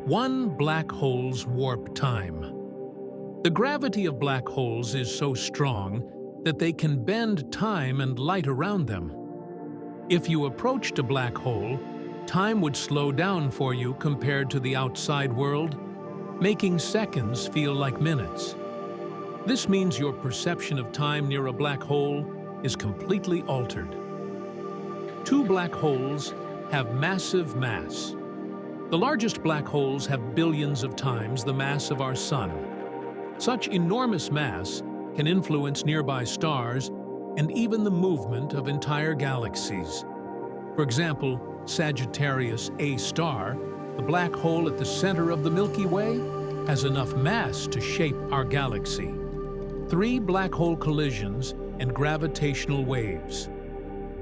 1. Black holes warp time. The gravity of black holes is so strong that they can bend time and light around them. If you approached a black hole, time would slow down for you compared to the outside world, making seconds feel like minutes. This means your perception of time near a black hole is completely altered. 2 black holes have massive mass. The largest black holes have billions of times the mass of our Sun. Such enormous mass can influence nearby stars and even the movement of entire galaxies. For example, Sagittarius A star, the black hole at the center of the Milky Way, has enough mass to shape our galaxy. 3 black hole collisions and gravitational waves.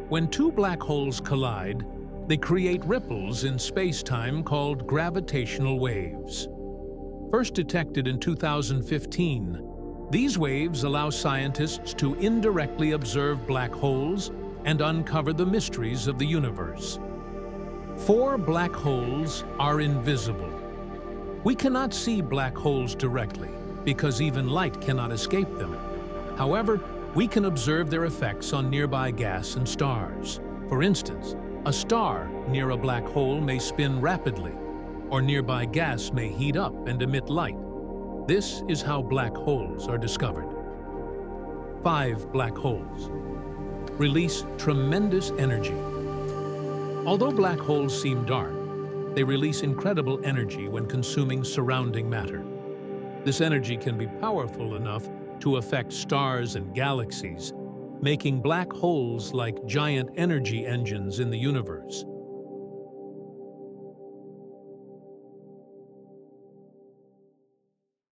When 2 black holes collide, they create ripples in space-time called gravitational waves. First detected in 2015, these waves allow scientists to indirectly observe black holes and uncover the mysteries of the universe. 4 black holes are invisible. We cannot see black holes directly because even light cannot escape them. However, we can observe their effects on nearby gas and stars. For instance, a star near a black hole may spin rapidly, or nearby gas may heat up and emit light. This is how black holes are discovered. 5 black holes release tremendous energy. Although black holes seem dark, they release incredible energy when consuming surrounding matter. This energy can be powerful enough to affect stars and galaxies, making black holes like giant energy engines in the universe.